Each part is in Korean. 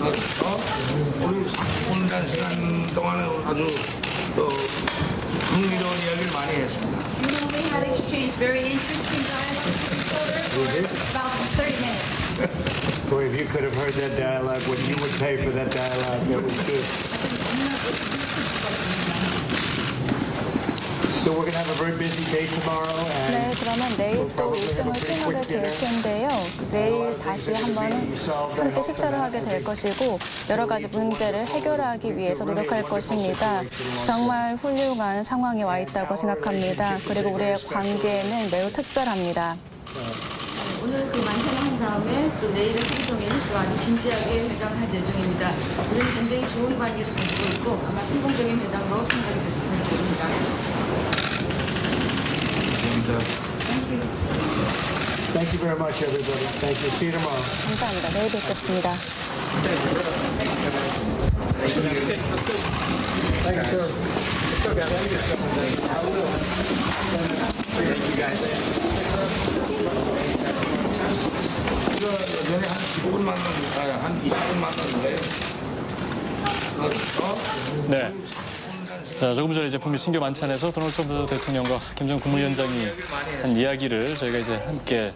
오늘 30분이라는 시간 동안에 아주 흥미로운 이야기를 많이 했습니다. We had exchanged very interesting dialogue with each other for about 30 minutes. Boy, if you could have heard that dialogue, what you would pay for that dialogue, that was good. So we're going to have a very busy day tomorrow, 네, and 그러면 내일 또 일정을 수행하게 될 텐데요. 내일 다시 한번 함께 식사를 하게 될 것이고 여러 가지 문제를 해결하기 위해서 노력할 것입니다. 정말 훌륭한 상황에 와 있다고 생각합니다. 그리고 우리의 관계는 매우 특별합니다. 오늘 그 만찬을 한 다음에 또 내일은 하루 종일 또 아주 진지하게 회담을 할 예정입니다. 우리는 굉장히 좋은 관계를 가지고 있고 아마 성공적인 회담으로 생각이 될 것입니다. thank you very much, everybody. Thank you. See you tomorrow. 감사합니다. 내일 뵙겠습니다. 전에 한 15분 만났는데, 한 20분 만났는데, 네. 자, 조금 전에 이제 북미 신교 만찬에서 도널드 트럼프 대통령과 김정은 국무위원장이 한 이야기를 저희가 이제 함께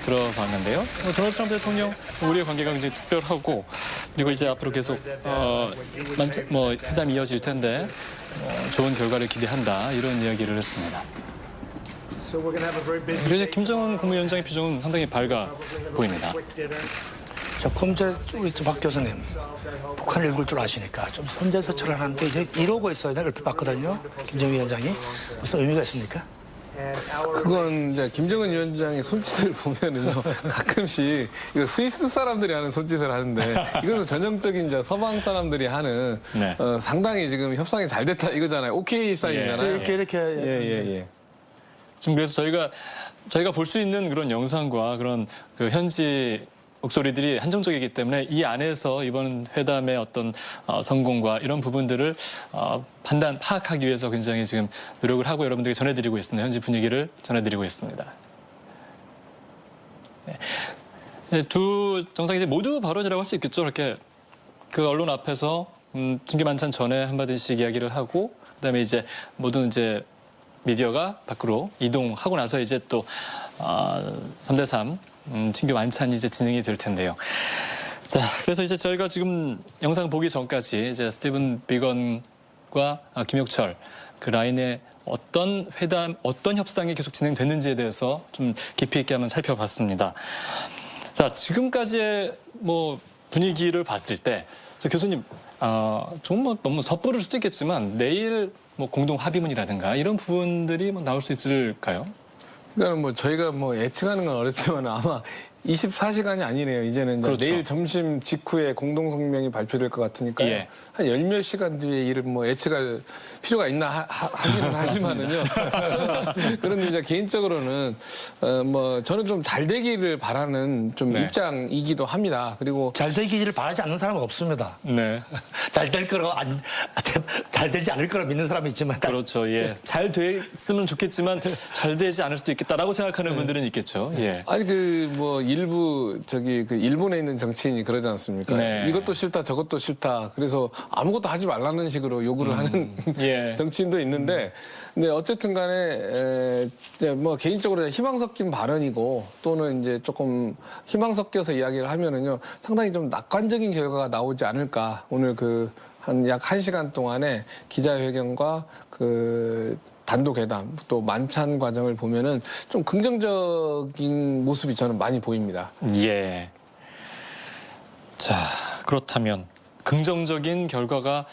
들어봤는데요. 도널드 트럼프 대통령 우리의 관계가 굉장히 특별하고 그리고 이제 앞으로 계속 회담이 이어질 텐데 좋은 결과를 기대한다 이런 이야기를 했습니다. So we're going to have a very busy 그리고 이제 김정은 국무위원장의 표정은 상당히 밝아 보입니다. 저 검찰 우리 박 교수님 북한 읽을 줄 아시니까 좀 손재서처럼 하는데 이제 이러고 있어요. 내가 얼핏 봤거든요. 김정은 위원장이 무슨 의미가 있습니까? 그건 이제 김정은 위원장의 손짓을 보면은요 가끔씩 이거 스위스 사람들이 하는 손짓을 하는데 이거는 전형적인 이제 서방 사람들이 하는 네. 상당히 지금 협상이 잘 됐다 이거잖아요. 오케이 사인이잖아요. 이렇게 예. 지금 그래서 저희가 볼 수 있는 그런 영상과 그런 그 현지 목소리들이 한정적이기 때문에 이 안에서 이번 회담의 어떤 성공과 이런 부분들을 파악하기 위해서 굉장히 지금 노력을 하고 여러분들에게 전해드리고 있습니다. 현지 분위기를 전해드리고 있습니다. 네. 두 정상이 이제 모두 발언이라고 할 수 있겠죠. 이렇게 그 언론 앞에서 신교 만찬 전에 한마디씩 이야기를 하고 그다음에 이제 모든 이제 미디어가 밖으로 이동하고 나서 이제 또 3대3 신교 만찬이 이제 진행이 될 텐데요. 자, 그래서 이제 저희가 지금 영상 보기 전까지 이제 스티븐 비건과 김혁철 그 라인의 어떤 회담, 어떤 협상이 계속 진행됐는지에 대해서 좀 깊이 있게 한번 살펴봤습니다. 자, 지금까지의 뭐 분위기를 봤을 때, 저 교수님, 좀 뭐 너무 섣부를 수도 있겠지만 내일 뭐 공동 합의문이라든가 이런 부분들이 뭐 나올 수 있을까요? 그러니까 뭐 저희가 뭐 예측하는 건 어렵지만 아마 24시간이 아니네요. 이제는 그렇죠. 내일 점심 직후에 공동 성명이 발표될 것 같으니까요. 예. 한 열 몇 시간 뒤에 이를 뭐 예측할 필요가 있나 하기는 하지만은요. 그런데 이제 개인적으로는 뭐 저는 좀 잘 되기를 바라는 좀 네. 입장이기도 합니다. 그리고 잘 되기를 바라지 않는 사람은 없습니다. 네. 잘 될 거라고 잘 되지 않을 거라 믿는 사람이 있지만 그렇죠. 예. 잘 됐으면 좋겠지만 잘 되지 않을 수도 있겠다라고 생각하는 분들은 있겠죠. 예. 아니 그 뭐 일부 그 일본에 있는 정치인이 그러지 않습니까? 네. 이것도 싫다 저것도 싫다. 그래서 아무것도 하지 말라는 식으로 요구를 하는 예. 정치인도 있는데, 근데 어쨌든 간에 이제 뭐 개인적으로 희망 섞인 발언이고 또는 이제 조금 희망 섞여서 이야기를 하면은요 상당히 좀 낙관적인 결과가 나오지 않을까. 오늘 그 한 약 1시간 동안에 기자회견과 그 단독 회담 또 만찬 과정을 보면은 좀 긍정적인 모습이 저는 많이 보입니다. 예. 자, 그렇다면 긍정적인 결과가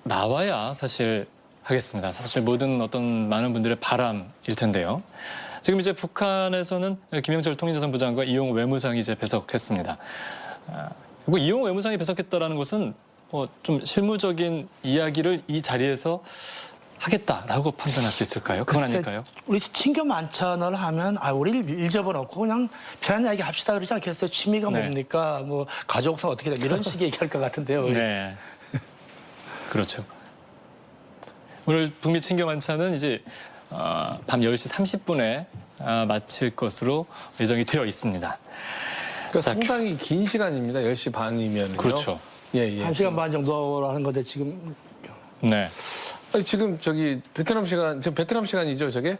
나와야 사실 하겠습니다. 사실 모든 어떤 많은 분들의 바람일 텐데요. 지금 이제 북한에서는 김영철 통일자산부 장관과 이용호 외무상이 이제 배석했습니다. 그리고 이용호 외무상이 배석했다라는 것은 좀 실무적인 이야기를 이 자리에서 하겠다라고 판단할 수 있을까요? 그건 글쎄, 아닐까요? 우리 친교 만찬을 하면 우리 일 접어놓고 그냥 편한 이야기 합시다 그러지 않겠어요? 취미가 네. 뭡니까? 뭐 가족상 어떻게 돼? 이런 식의 얘기할 것 같은데요. 우리. 네. 그렇죠. 오늘 북미 친교 만찬은 이제 밤 10시 30분에 마칠 것으로 예정이 되어 있습니다. 그러니까 상당히 긴 시간입니다. 10시 반이면. 그렇죠. 예, 예. 1시간 반 정도 하는 건데 지금 네. 아니, 지금 저기 베트남 시간이죠, 저게?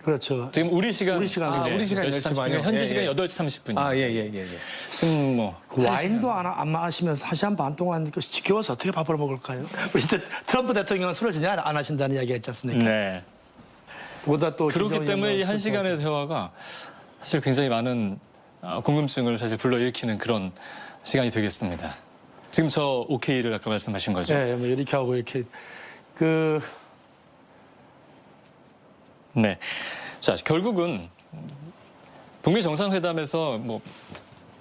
그렇죠. 지금 우리 시간 우리 시간. 아, 우리 시간 10시 10시 반이요? 현지 예, 시간 예. 8시 30분이요. 아, 예, 예, 예, 예. 지금 뭐 그 와인도 안 마시면서 1시간 반 동안 그 지겨워서 어떻게 밥을 먹을까요? 우리 트럼프 대통령은 술을 전혀 안 하신다는 이야기 했지 않습니까? 네. 보다 또 그렇기 김정은 때문에 이 위원장은 한 시간의 대화가 사실 굉장히 많은 궁금증을 사실 불러일으키는 그런 시간이 되겠습니다. 지금 저 OK를 아까 말씀하신 거죠? 네, 뭐 이렇게 하고 이렇게 네. 자, 결국은 북미 정상회담에서 뭐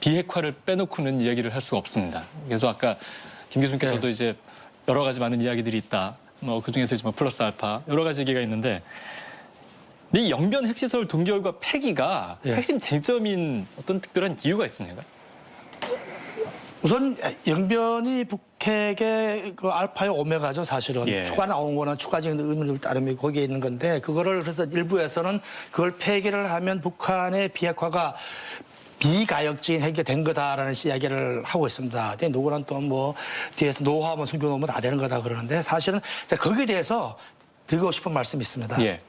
비핵화를 빼놓고는 이야기를 할 수가 없습니다. 그래서 아까 김 교수님께서도 이제 여러 가지 많은 이야기들이 있다. 뭐 그중에서 이제 뭐 플러스 알파 여러 가지 얘기가 있는데 이 영변 핵시설 동결과 폐기가 예. 핵심 쟁점인 어떤 특별한 이유가 있습니까? 우선 영변이 북핵의 그 알파의 오메가죠, 사실은. 예. 추가 나온 거나 추가적인 의미를 따르면 거기에 있는 건데 그거를 그래서 일부에서는 그걸 폐기를 하면 북한의 비핵화가 비가역적인 해결이 된 거다라는 이야기를 하고 있습니다. 근데 누구는 또 뭐 뒤에서 노하우만 숨겨놓으면 다 되는 거다 그러는데 사실은 거기에 대해서 드리고 싶은 말씀이 있습니다. 예.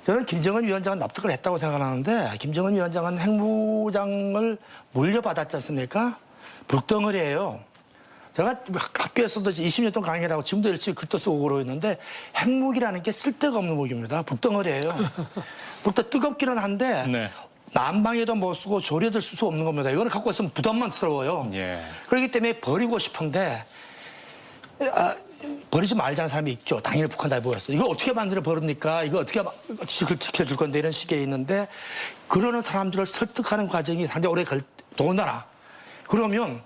저는 김정은 위원장은 납득을 했다고 생각하는데 김정은 위원장은 핵무장을 물려받았지 않습니까? 불덩어리예요. 제가 학교에서도 20년 동안 강의를 하고 지금도 열심히 글도 쓰고 그러고 있는데 핵무기라는 게 쓸데가 없는 무기입니다. 불덩어리예요. 불덩 뜨겁기는 한데 네. 난방에도 못 쓰고 조리에도 쓸 수 없는 겁니다. 이거를 갖고 있으면 부담만스러워요. 예. 그렇기 때문에 버리고 싶은데 버리지 말자는 사람이 있죠. 당연히 북한 다 버렸어. 이거 어떻게 만들어 버립니까? 이거 어떻게 지켜줄 건데 이런 식에 있는데 그러는 사람들을 설득하는 과정이 상당히 오래 더군다나 그러면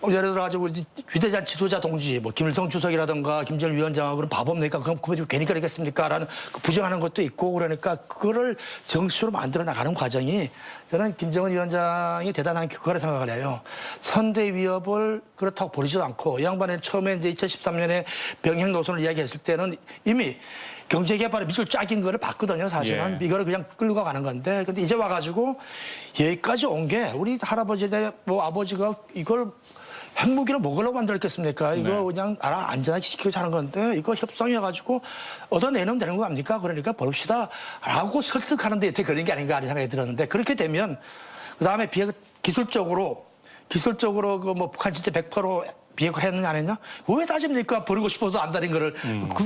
예를 들어 가지고 위대한 지도자 동지 뭐 김일성 주석이라든가 김정일 위원장하고 그런 바보입니까? 그럼 괜히 그러겠습니까? 라는 부정하는 것도 있고 그러니까 그거를 정식으로 만들어 나가는 과정이 저는 김정은 위원장이 대단한 그거라 생각을 해요. 선대 위협을 그렇다고 버리지도 않고 이 양반은 처음에 이제 2013년에 병행 노선을 이야기했을 때는 이미 경제개발에 밑줄 짝인 거를 봤거든요, 사실은. 예. 이거를 그냥 끌고 가는 건데. 근데 이제 와가지고 여기까지 온 게 우리 할아버지네 뭐 아버지가 이걸 핵무기를 먹으려고 만들었겠습니까? 이거 네. 그냥 안전하게 시키고 하는 건데 이거 협상해가지고 얻어내면 되는 거 아닙니까? 그러니까 버립시다. 라고 설득하는 데 그런 게 아닌가 하는 생각이 들었는데 그렇게 되면 그다음에 기술적으로 그 뭐 북한 진짜 100% 비핵화 했느냐 안 했냐? 왜 따집니까? 버리고 싶어서 안다는 거를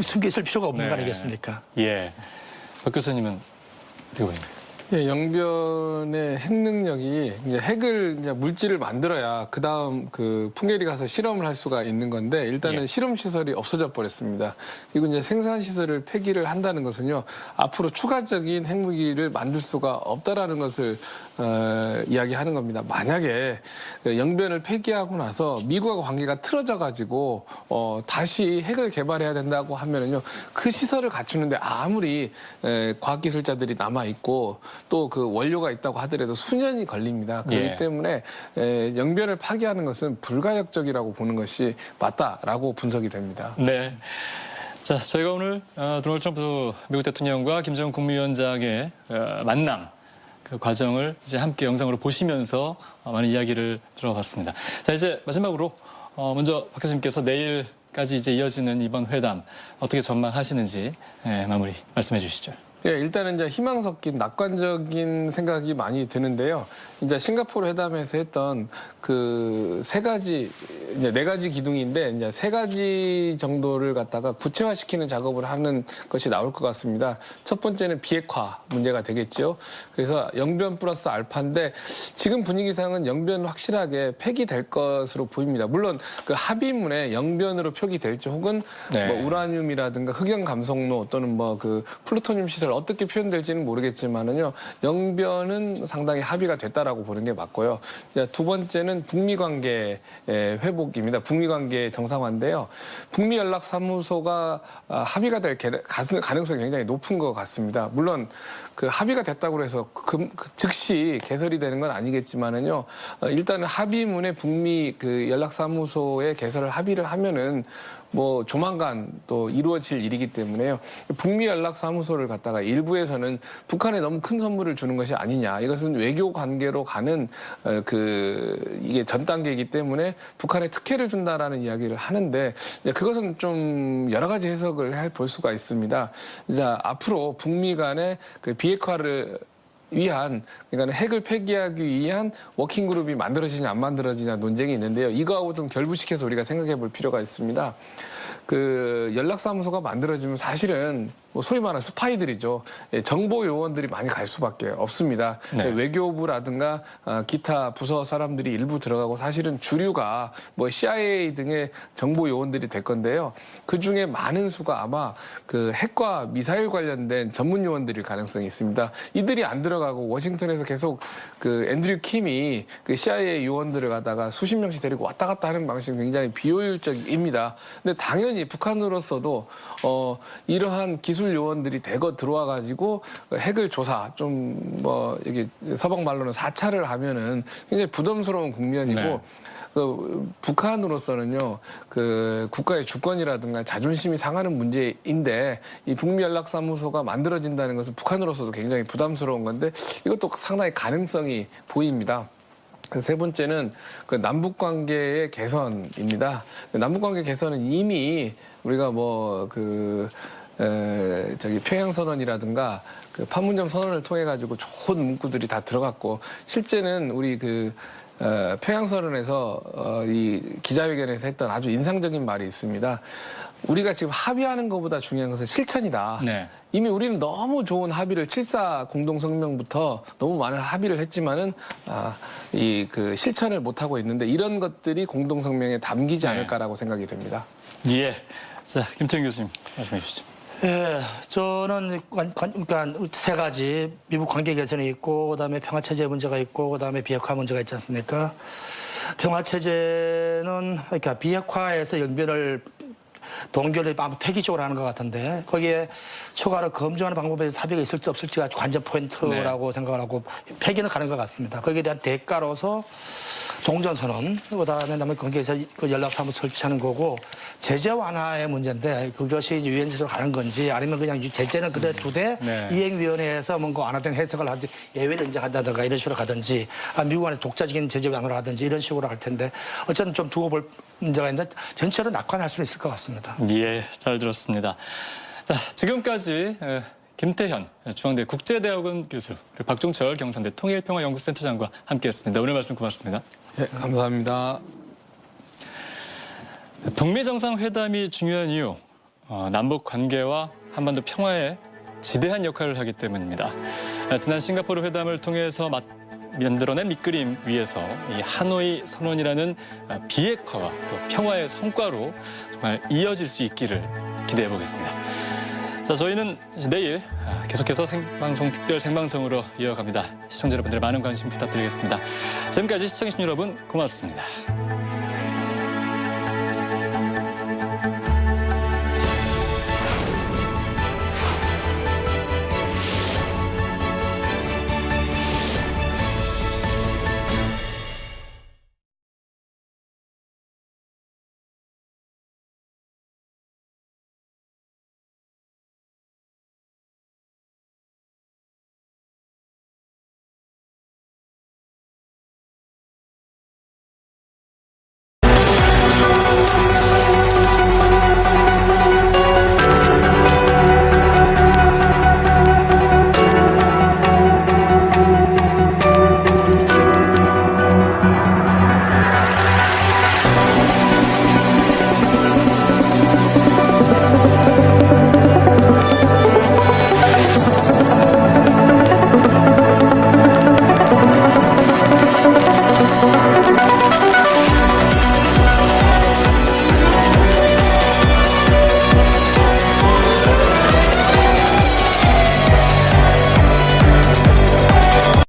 숨겨 있을 필요가 없는 거 아니겠습니까? 예. 박 교수님은 어떻게 보십니까? 예, 영변의 핵 능력이 이제 핵을 이제 물질을 만들어야 그 다음 그 풍계리 가서 실험을 할 수가 있는 건데 일단은 예. 실험 시설이 없어져 버렸습니다. 그리고 이제 생산 시설을 폐기를 한다는 것은요 앞으로 추가적인 핵무기를 만들 수가 없다라는 것을 이야기하는 겁니다. 만약에 영변을 폐기하고 나서 미국과 관계가 틀어져 가지고 다시 핵을 개발해야 된다고 하면은요 그 시설을 갖추는데 아무리 과학기술자들이 남아 있고 또 그 원료가 있다고 하더라도 수년이 걸립니다. 그렇기 예. 때문에 영변을 파괴하는 것은 불가역적이라고 보는 것이 맞다라고 분석이 됩니다. 네. 자, 저희가 오늘 도널드 트럼프 미국 대통령과 김정은 국무위원장의 만남 그 과정을 이제 함께 영상으로 보시면서 많은 이야기를 들어봤습니다. 자, 이제 마지막으로 먼저 박 교수님께서 내일까지 이제 이어지는 이번 회담 어떻게 전망하시는지 마무리 말씀해 주시죠. 예, 일단은 이제 희망 섞인 낙관적인 생각이 많이 드는데요. 이제 싱가포르 회담에서 했던 그 세 가지, 이제 네 가지 기둥인데 이제 세 가지 정도를 갖다가 구체화시키는 작업을 하는 것이 나올 것 같습니다. 첫 번째는 비핵화 문제가 되겠죠. 그래서 영변 플러스 알파인데 지금 분위기상은 영변 확실하게 폐기될 것으로 보입니다. 물론 그 합의문에 영변으로 표기될지 혹은 네. 뭐 우라늄이라든가 흑연 감속로 또는 뭐 그 플루토늄 시설 어떻게 표현될지는 모르겠지만은요 영변은 상당히 합의가 됐다라고 보는 게 맞고요. 두 번째는 북미 관계 회복입니다. 북미 관계 정상화인데요. 북미 연락 사무소가 합의가 될 가능성이 굉장히 높은 것 같습니다. 물론 그 합의가 됐다고 해서 즉시 개설이 되는 건 아니겠지만은요. 일단은 합의문에 북미 그 연락 사무소에 개설을 합의를 하면은 뭐 조만간 또 이루어질 일이기 때문에요. 북미 연락 사무소를 갖다가 일부에서는 북한에 너무 큰 선물을 주는 것이 아니냐. 이것은 외교 관계로 가는 이게 전 단계이기 때문에 북한에 특혜를 준다라는 이야기를 하는데 그것은 좀 여러 가지 해석을 해볼 수가 있습니다. 이제 앞으로 북미 간의 그 비핵화를 위한, 그러니까 핵을 폐기하기 위한 워킹그룹이 만들어지냐 안 만들어지냐 논쟁이 있는데요. 이거하고 좀 결부시켜서 우리가 생각해 볼 필요가 있습니다. 그 연락사무소가 만들어지면 사실은 뭐 소위 말하는 스파이들이죠. 정보 요원들이 많이 갈 수밖에 없습니다. 네. 외교부라든가 기타 부서 사람들이 일부 들어가고 사실은 주류가 뭐 CIA 등의 정보 요원들이 될 건데요. 그 중에 많은 수가 아마 그 핵과 미사일 관련된 전문 요원들일 가능성이 있습니다. 이들이 안 들어가고 워싱턴에서 계속 그 앤드류 킴이 그 CIA 요원들을 갖다가 수십 명씩 데리고 왔다 갔다 하는 방식은 굉장히 비효율적입니다. 근데 당연히 북한으로서도 이러한 기술 요원들이 대거 들어와 가지고 핵을 조사 좀 뭐 이게 서방 말로는 사찰을 하면은 굉장히 부담스러운 국면이고 네. 그 북한으로서는요 그 국가의 주권이라든가 자존심이 상하는 문제인데 이 북미 연락사무소가 만들어진다는 것은 북한으로서도 굉장히 부담스러운 건데 이것도 상당히 가능성이 보입니다. 세 번째는 그 남북 관계의 개선입니다. 남북 관계 개선은 이미 우리가 평양 선언이라든가 그 판문점 선언을 통해 가지고 좋은 문구들이 다 들어갔고 실제는 우리 평양 선언에서 이 기자회견에서 했던 아주 인상적인 말이 있습니다. 우리가 지금 합의하는 것보다 중요한 것은 실천이다. 네. 이미 우리는 너무 좋은 합의를 7.4 공동성명부터 너무 많은 합의를 했지만은 그 실천을 못 하고 있는데 이런 것들이 공동성명에 담기지 네. 않을까라고 생각이 됩니다. 예. 자, 김태형 교수님 말씀해 주시죠. 예, 저는 그러니까 세 가지 미북 관계 개선이 있고 그다음에 평화 체제 문제가 있고 그다음에 비핵화 문제가 있지 않습니까? 평화 체제는 그러니까 비핵화에서 동결을 아마 폐기적으로 하는 것 같은데 거기에 추가로 검증하는 방법에 사비가 있을지 없을지가 관전 포인트라고 생각을 하고 폐기는 가는 것 같습니다. 거기에 대한 대가로서 종전선언, 그다음에 거기에서 그 연락사무소 설치하는 거고 제재 완화의 문제인데 그것이 유엔 제재로 가는 건지 아니면 그냥 제재는 그대로 두되 네. 이행위원회에서 뭔가 완화된 해석을 하든지 예외를 인정한다든가 이런 식으로 가든지 미국 안에 독자적인 제재 완화를 하든지 이런 식으로 할 텐데 어쨌든 좀 두고 볼 문제가 있는데 전체로 낙관할 수는 있을 것 같습니다. 예, 잘 들었습니다. 자, 지금까지 김태현 중앙대 국제대학원 교수 그리고 박종철 경산대 통일평화연구센터장과 함께했습니다. 오늘 말씀 고맙습니다. 예, 감사합니다. 북미 정상회담이 중요한 이유, 남북 관계와 한반도 평화에 지대한 역할을 하기 때문입니다. 지난 싱가포르 회담을 통해서 만들어낸 밑그림 위에서 이 하노이 선언이라는 비핵화와 또 평화의 성과로 정말 이어질 수 있기를 기대해 보겠습니다. 자, 저희는 내일 계속해서 특별 생방송으로 이어갑니다. 시청자 여러분들의 많은 관심 부탁드리겠습니다. 지금까지 시청해주신 여러분 고맙습니다.